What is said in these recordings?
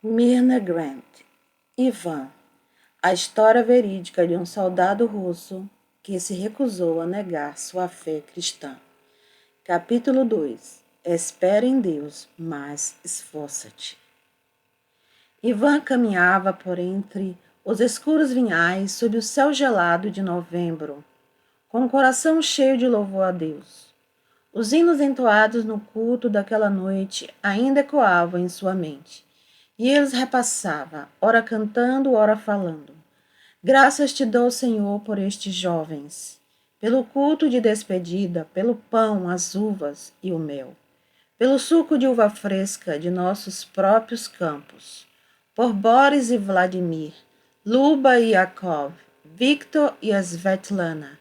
Myrna Grant, Ivan, a história verídica de um soldado russo que se recusou a negar sua fé cristã. Capítulo 2. Espera em Deus, mas esforça-te. Ivan caminhava por entre os escuros vinhais sob o céu gelado de novembro, com o coração cheio de louvor a Deus. Os hinos entoados no culto daquela noite ainda ecoavam em sua mente. E ele os repassava, ora cantando, ora falando. Graças te dou, Senhor, por estes jovens, pelo culto de despedida, pelo pão, as uvas e o mel, pelo suco de uva fresca de nossos próprios campos, por Boris e Vladimir, Luba e Yakov, Victor e Svetlana.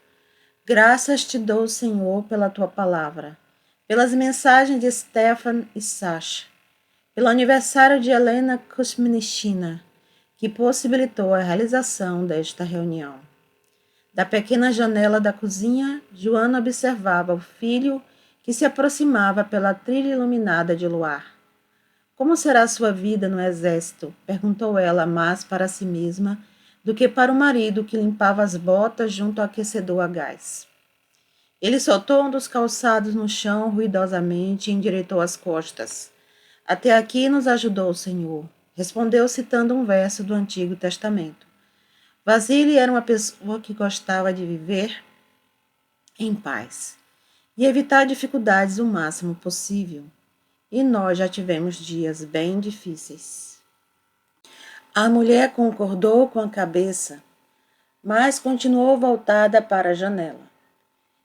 Graças te dou, Senhor, pela tua palavra, pelas mensagens de Stefan e Sasha, pelo aniversário de Helena Kuzminichina, que possibilitou a realização desta reunião. Da pequena janela da cozinha, Joana observava o filho que se aproximava pela trilha iluminada de luar. Como será sua vida no exército? Perguntou ela, mais para si mesma do que para o marido que limpava as botas junto ao aquecedor a gás. Ele soltou um dos calçados no chão ruidosamente e endireitou as costas. Até aqui nos ajudou o Senhor, respondeu citando um verso do Antigo Testamento. Vasily era uma pessoa que gostava de viver em paz e evitar dificuldades o máximo possível. E nós já tivemos dias bem difíceis. A mulher concordou com a cabeça, mas continuou voltada para a janela.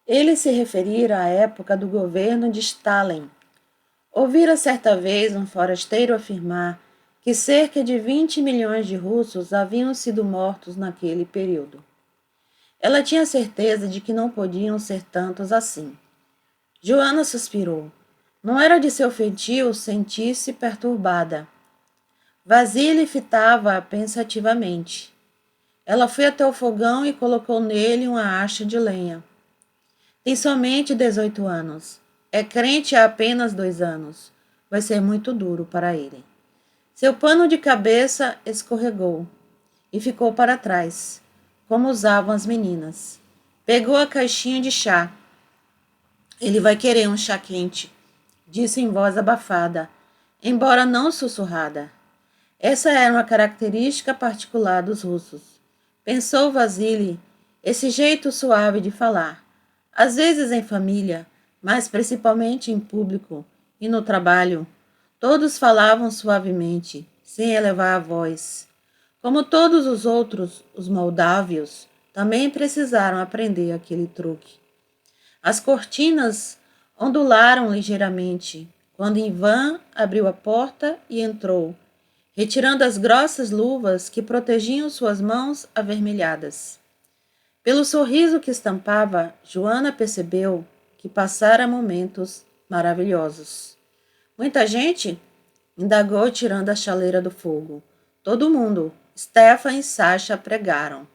Ele se referira à época do governo de Stalin. Ouvira certa vez um forasteiro afirmar que cerca de 20 milhões de russos haviam sido mortos naquele período. Ela tinha certeza de que não podiam ser tantos assim. Joana suspirou. Não era de seu feitio sentir-se perturbada. Vasily fitava-a pensativamente. Ela foi até o fogão e colocou nele uma acha de lenha. Tem somente 18 anos. É crente há apenas 2 anos. Vai ser muito duro para ele. Seu pano de cabeça escorregou e ficou para trás, como usavam as meninas. Pegou a caixinha de chá. Ele vai querer um chá quente, disse em voz abafada, embora não sussurrada. Essa era uma característica particular dos russos. Pensou Vasily, esse jeito suave de falar. Às vezes em família, mas principalmente em público e no trabalho, todos falavam suavemente, sem elevar a voz. Como todos os outros, os moldávios também precisaram aprender aquele truque. As cortinas ondularam ligeiramente quando Ivan abriu a porta e entrou, retirando as grossas luvas que protegiam suas mãos avermelhadas. Pelo sorriso que estampava, Joana percebeu que passara momentos maravilhosos. Muita gente? Indagou, tirando a chaleira do fogo. Todo mundo. Stefan e Sasha pregaram.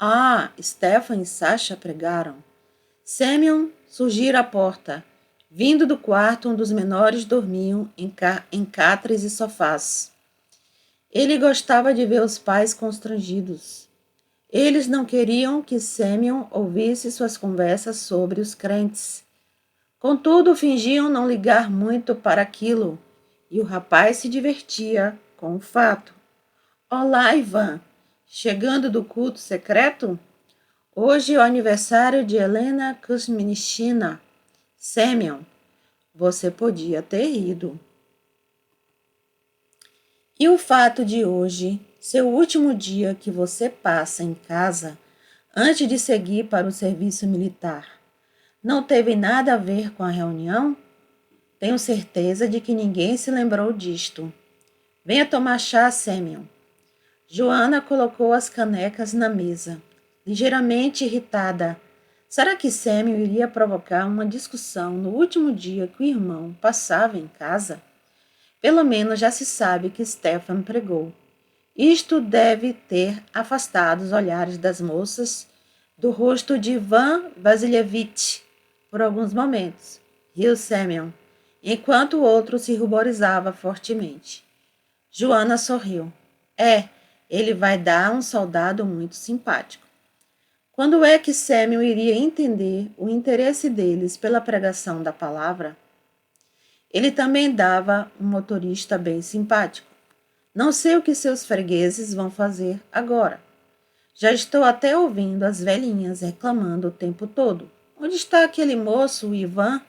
Ah, Stefan e Sasha pregaram. Semyon surgira à porta. Vindo do quarto, um dos menores dormiam em catres e sofás. Ele gostava de ver os pais constrangidos. Eles não queriam que Semyon ouvisse suas conversas sobre os crentes. Contudo, fingiam não ligar muito para aquilo, e o rapaz se divertia com o fato. Olá, Ivan! Chegando do culto secreto? Hoje é o aniversário de Helena Kuzminichina. Semyon, você podia ter ido. E o fato de hoje ser o último dia que você passa em casa antes de seguir para o serviço militar não teve nada a ver com a reunião? Tenho certeza de que ninguém se lembrou disto. Venha tomar chá, Semyon. Joana colocou as canecas na mesa, ligeiramente irritada. Será que Semyon iria provocar uma discussão no último dia que o irmão passava em casa? Pelo menos já se sabe que Stefan pregou. Isto deve ter afastado os olhares das moças do rosto de Ivan Vasilievich por alguns momentos. Riu Semyon, enquanto o outro se ruborizava fortemente. Joana sorriu. Ele vai dar um soldado muito simpático. Quando é que Samuel iria entender o interesse deles pela pregação da palavra? Ele também dava um motorista bem simpático. Não sei o que seus fregueses vão fazer agora. Já estou até ouvindo as velhinhas reclamando o tempo todo. Onde está aquele moço, o Ivan?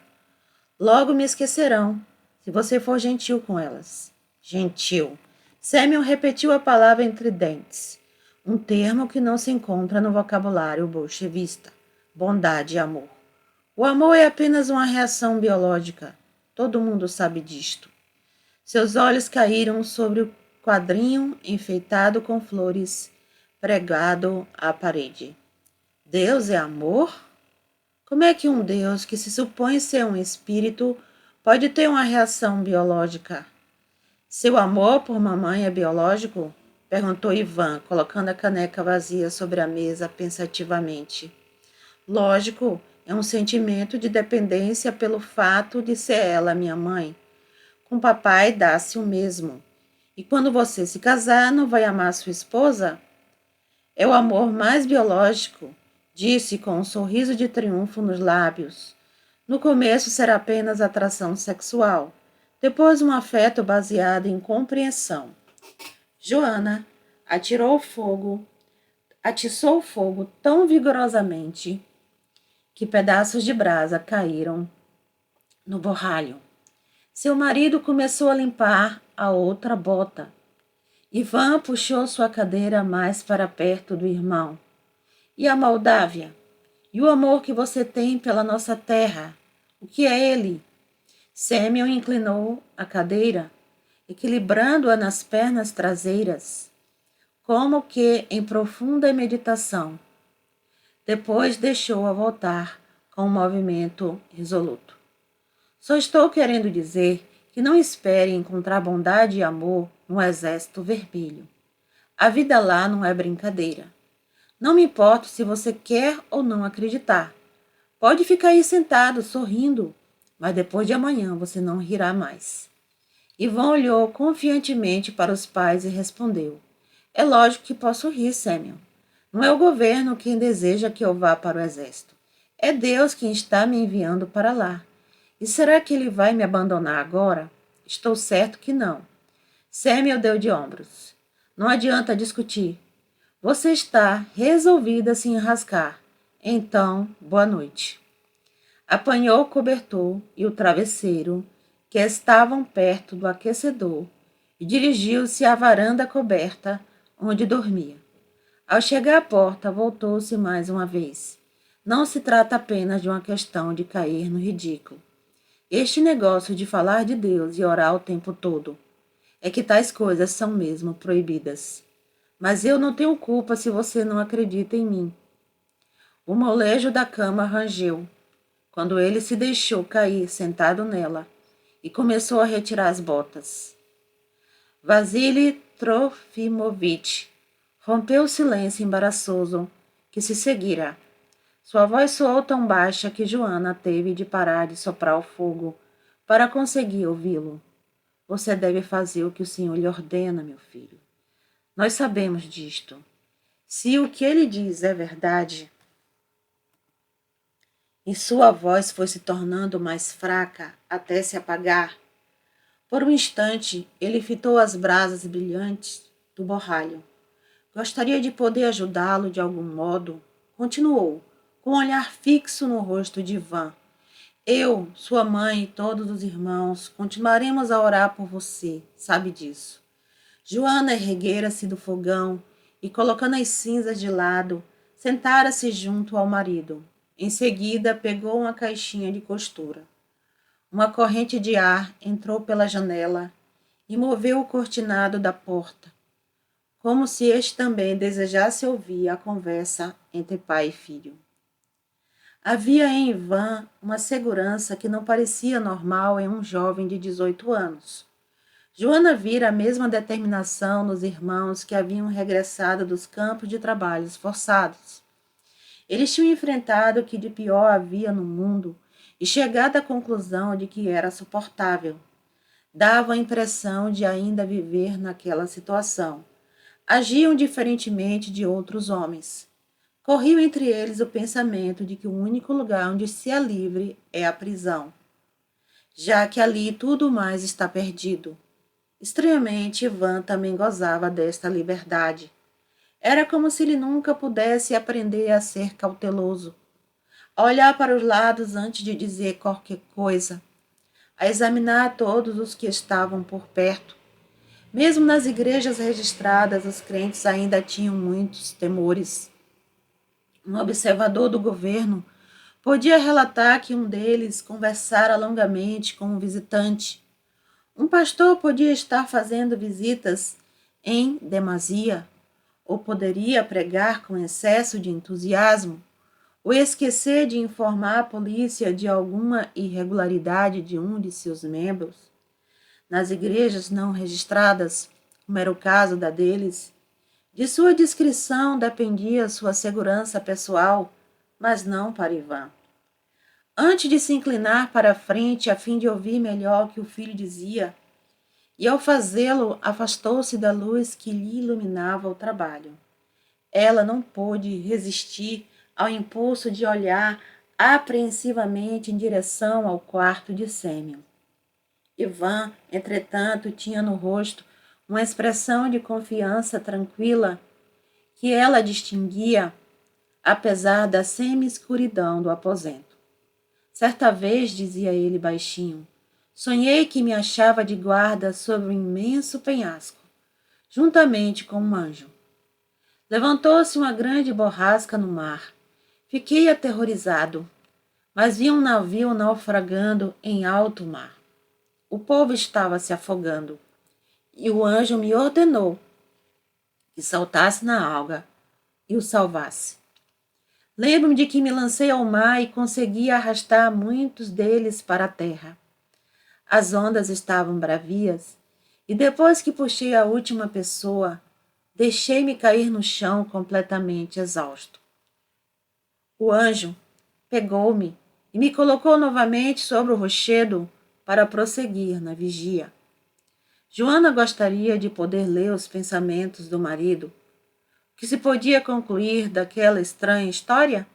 Logo me esquecerão, se você for gentil com elas. Gentil. Samuel repetiu a palavra entre dentes. Um termo que não se encontra no vocabulário bolchevista. Bondade e amor. O amor é apenas uma reação biológica. Todo mundo sabe disto. Seus olhos caíram sobre o quadrinho enfeitado com flores, pregado à parede. Deus é amor? Como é que um Deus que se supõe ser um espírito pode ter uma reação biológica? Seu amor por mamãe é biológico? Perguntou Ivan, colocando a caneca vazia sobre a mesa pensativamente. Lógico, é um sentimento de dependência pelo fato de ser ela minha mãe. Com papai dá-se o mesmo. E quando você se casar, não vai amar sua esposa? É o amor mais biológico, disse com um sorriso de triunfo nos lábios. No começo será apenas atração sexual, depois um afeto baseado em compreensão. Joana atiçou o fogo tão vigorosamente que pedaços de brasa caíram no borralho. Seu marido começou a limpar a outra bota. Ivan puxou sua cadeira mais para perto do irmão. E a Moldávia? E o amor que você tem pela nossa terra? O que é ele? Samuel inclinou a cadeira, equilibrando-a nas pernas traseiras, como que em profunda meditação. Depois deixou-a voltar com um movimento resoluto. Só estou querendo dizer que não espere encontrar bondade e amor no exército vermelho. A vida lá não é brincadeira. Não me importo se você quer ou não acreditar. Pode ficar aí sentado, sorrindo, mas depois de amanhã você não rirá mais. Ivan olhou confiantemente para os pais e respondeu. É lógico que posso rir, Samuel. Não é o governo quem deseja que eu vá para o exército. É Deus quem está me enviando para lá. E será que ele vai me abandonar agora? Estou certo que não. Samuel deu de ombros. Não adianta discutir. Você está resolvida a se enrascar. Então, boa noite. Apanhou o cobertor e o travesseiro, que estavam perto do aquecedor, e dirigiu-se à varanda coberta, onde dormia. Ao chegar à porta, voltou-se mais uma vez. Não se trata apenas de uma questão de cair no ridículo. Este negócio de falar de Deus e orar o tempo todo é que tais coisas são mesmo proibidas. Mas eu não tenho culpa se você não acredita em mim. O molejo da cama rangeu, quando ele se deixou cair sentado nela e começou a retirar as botas. Vasily Trofimovich rompeu o silêncio embaraçoso que se seguira. Sua voz soou tão baixa que Joana teve de parar de soprar o fogo para conseguir ouvi-lo. Você deve fazer o que o Senhor lhe ordena, meu filho. Nós sabemos disto. Se o que ele diz é verdade, e sua voz foi se tornando mais fraca até se apagar. Por um instante, ele fitou as brasas brilhantes do borralho. Gostaria de poder ajudá-lo de algum modo, continuou, com um olhar fixo no rosto de Ivan. Eu, sua mãe e todos os irmãos continuaremos a orar por você, sabe disso. Joana erguera-se do fogão e, colocando as cinzas de lado, sentara-se junto ao marido. Em seguida, pegou uma caixinha de costura. Uma corrente de ar entrou pela janela e moveu o cortinado da porta, como se este também desejasse ouvir a conversa entre pai e filho. Havia em Ivan uma segurança que não parecia normal em um jovem de 18 anos. Joana vira a mesma determinação nos irmãos que haviam regressado dos campos de trabalhos forçados. Eles tinham enfrentado o que de pior havia no mundo e chegado à conclusão de que era suportável. davam a impressão de ainda viver naquela situação. Agiam diferentemente de outros homens. Corria entre eles o pensamento de que o único lugar onde se é livre é a prisão, já que ali tudo mais está perdido. Estranhamente, Ivan também gozava desta liberdade. Era como se ele nunca pudesse aprender a ser cauteloso, a olhar para os lados antes de dizer qualquer coisa, a examinar todos os que estavam por perto. Mesmo nas igrejas registradas, os crentes ainda tinham muitos temores. Um observador do governo podia relatar que um deles conversara longamente com um visitante. Um pastor podia estar fazendo visitas em demasia, ou poderia pregar com excesso de entusiasmo, ou esquecer de informar a polícia de alguma irregularidade de um de seus membros. Nas igrejas não registradas, como era o caso da deles, de sua discrição dependia sua segurança pessoal, mas não para Ivan. Antes de se inclinar para a frente a fim de ouvir melhor o que o filho dizia, e ao fazê-lo afastou-se da luz que lhe iluminava o trabalho. Ela não pôde resistir ao impulso de olhar apreensivamente em direção ao quarto de Sêmio. Ivan, entretanto, tinha no rosto uma expressão de confiança tranquila que ela distinguia, apesar da semi-escuridão do aposento. Certa vez, dizia ele baixinho, sonhei que me achava de guarda sobre um imenso penhasco, juntamente com um anjo. Levantou-se uma grande borrasca no mar. Fiquei aterrorizado, mas vi um navio naufragando em alto mar. O povo estava se afogando, e o anjo me ordenou que saltasse na alga e o salvasse. Lembro-me de que me lancei ao mar e consegui arrastar muitos deles para a terra. As ondas estavam bravias, e depois que puxei a última pessoa, deixei-me cair no chão completamente exausto. O anjo pegou-me e me colocou novamente sobre o rochedo para prosseguir na vigia. Joana gostaria de poder ler os pensamentos do marido. O que se podia concluir daquela estranha história?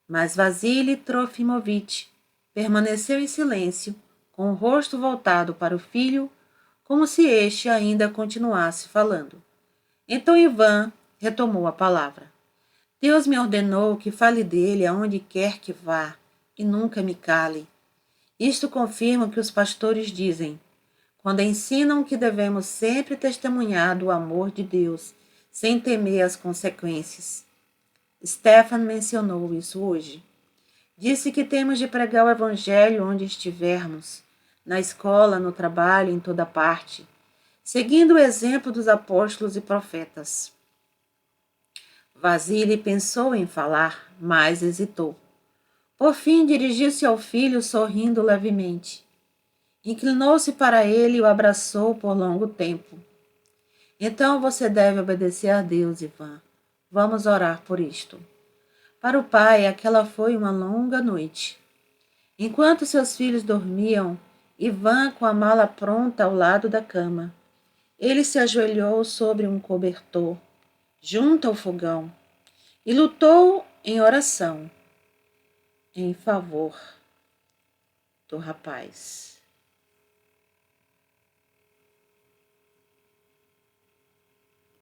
Mas Vasily Trofimovich permaneceu em silêncio, com o rosto voltado para o filho, como se este ainda continuasse falando. Então Ivan retomou a palavra. Deus me ordenou que fale dele aonde quer que vá, e nunca me cale. Isto confirma o que os pastores dizem, quando ensinam que devemos sempre testemunhar do amor de Deus, sem temer as consequências. Stefan mencionou isso hoje. Disse que temos de pregar o Evangelho onde estivermos, na escola, no trabalho, em toda parte, seguindo o exemplo dos apóstolos e profetas. Vasily pensou em falar, mas hesitou. Por fim, dirigiu-se ao filho, sorrindo levemente. Inclinou-se para ele e o abraçou por longo tempo. Então você deve obedecer a Deus, Ivan. Vamos orar por isto. Para o pai, aquela foi uma longa noite. Enquanto seus filhos dormiam, Ivan, com a mala pronta ao lado da cama, ele se ajoelhou sobre um cobertor, junto ao fogão, e lutou em oração em favor do rapaz.